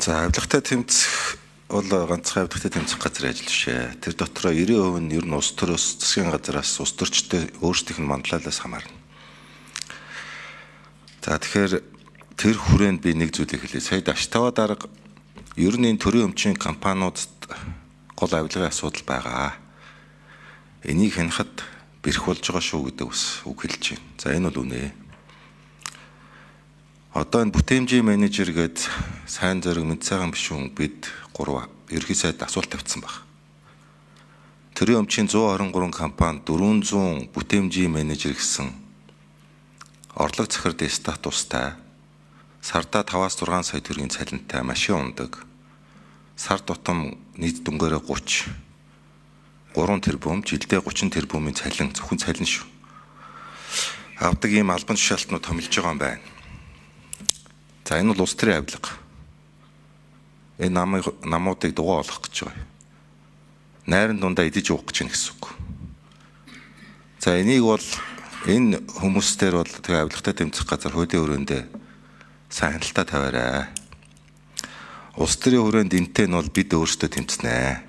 За авилгатай тэмцэх бол ганцхан авилгатай тэмцэх газрын ажил бишээ. Тэр дотроо 90% нь ер нь улс төрөөс засгийн газраас улс төрчтэй өөрсдийнх нь манлайлалаас хамаарна. За тэгэхээр тэр хүрээнд би нэг зүйлийг хэлье. Сая Даштава дарга ер нь энэ төрийн өмчийн компаниудад гол авилгын асуудал байгаа. Энийг хянахад бэрх болж байгаа шүү гэдэг бас үг хэлж байна. За энэ бол үнэ. Одоо энэ бүтээмжийн менежер гээд сайн зэрэг мэд сайхан бишүүн бид 3 ерхий сайд асуулт тавьсан баг. Төрийн өмчийн 123 компани 400 бүтээмжийн менежер гэсэн орлого захирдын статустай сарда 5-6 сая төгрөгийн цалинтай машин ундаг. Сар тутам нийт дүнгээрээ 3 тэрбум, жилдээ 30 тэрбумын цалин, зөвхөн цалин шүү. Авдаг ийм албан тушаалтнууд томилж байгаа юм байна. За энэ бол улс төрийн авилга. Энэ намуудыг дугаа олох гэж байгаа. Найрын дундаа идэж уух гэж байна гэсэн үг. За энийг бол энэ хүмүүстээр бол тэгээ авилгатай тэмцэх газар хуулийн өрөөндөө сайн хяналтаа тавиарай. Улс төрийн хүрээнд энтэй нь бол бид өөрсдөө тэмцэнэ.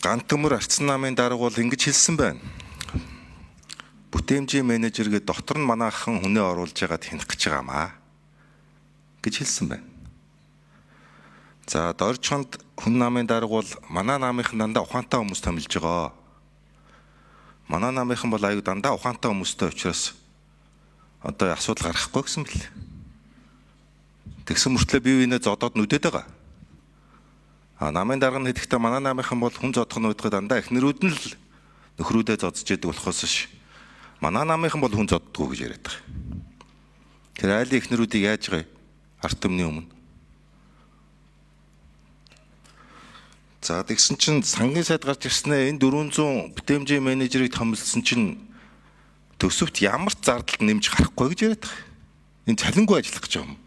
Гантөмөр Арцсан намын дарга бол ингэж хэлсэн байна. Бүтээмжийн менежер гээд дотор нь манайхан хүнээ оруулж яагаад хянах гэж байгаамаа гэж хэлсэн байна. За Доржхонд хүн намын дарга бол манай намынхан дандаа ухаантай хүмүүс томилж байгаа. Манай намынхан бол аюу дандаа ухаантай хүмүүстэй учраас одоо асуудал гарахгүй гэсэн бэл. Тэгсэн мөртлөө бие биенээ зодоод нүдэд байгаа. Намын дарга нь хэдихтээ манай намынхан бол хүн зодох нь үүдгээ дандаа эхнэрүүд нь л нөхрүүдээ зодж яадаг болохоос ш. Манай намынхан бол хүн зоддгоо гэж яриад байгаа. Тэр айлын эхнэрүүдийг яаж байгаа арт өмнө өмнө. За тэгсэн чинь сангийн сайд гарч ирснээр энэ 400 бүтээмжийн менежерийг томилсон чинь төсөвт ямар ч зардал нэмж гарахгүй гэж яриад байгаа. Энэ цалингүй ажиллах гэж байгаа юм.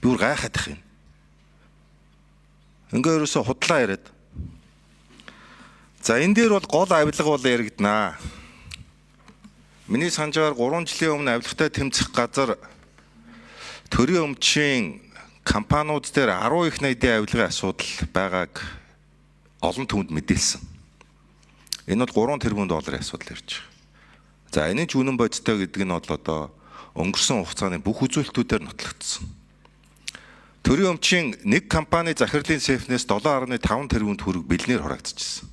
Би бүр гайхаад их юм. Ингээ ерөөсө худлаа яриад. За энэ дээр бол гол авилга бол яригдана. Миний санджаар 3 жилийн өмнө авилгатай тэмцэх газар төрийн өмчийн компаниуд дээр 10 их найдын авилгын асуудал байгааг олон түвшинд мэдээлсэн. Энэ бол 3 тэрбум долларын асуудал ирж байгаа. За энэ ч үнэн бодистой гэдэг нь бол одоо өнгөрсөн хугацааны бүх үзүүлэлтүүдээр нотлогдсон. Төрийн өмчийн нэг компани захирлын сейфнээс 7.5 тэрбум төгрөг бэлнээр хураагдчихсан.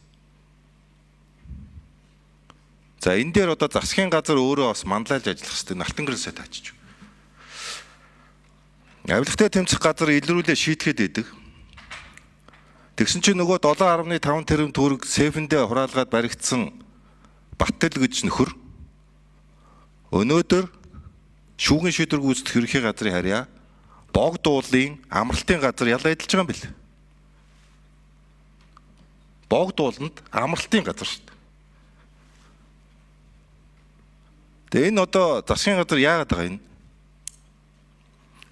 За энэ дээр одоо засгийн газар өөрөө бас манлайлж ажиллах хэрэгтэй Налтан гэрэл сайд таачиж. Авилгатай тэмцэх газар илрүүлээ шийтгэхэд идэг. Тэгсэн чинь нөгөө 7.5 тэрбум төгрөг сейфэндээ хураалгаад баригдсан Баттал гэж нөхөр өнөөдөр шүүгэн шийдвэр гүйцэтгэх ерөнхий газрын харьяа Богд уулын амралтын газар ялаа эдэлж байгаа юм бэл. Богд ууланд амралтын газар шүү дээ. Тэгээ энэ одоо засгийн газар яагаад байгаа юм?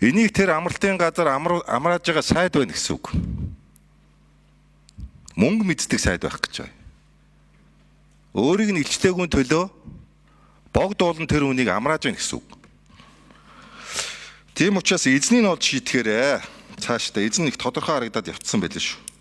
Энийг тэр амралтын газар амрааж байгаа сайд байна гэсэн үг. Мөнгө мэддэг сайд байх гэж байна. Өөрийг нь илчтэйгүн төлөө Богд уулан тэр үнийг амрааж байна гэсэн үг. Тийм учраас эзнийг нь олж шийтгэхээрээ цаашдаа эзэн их тодорхой харагдаад явцсан байлээ шүү.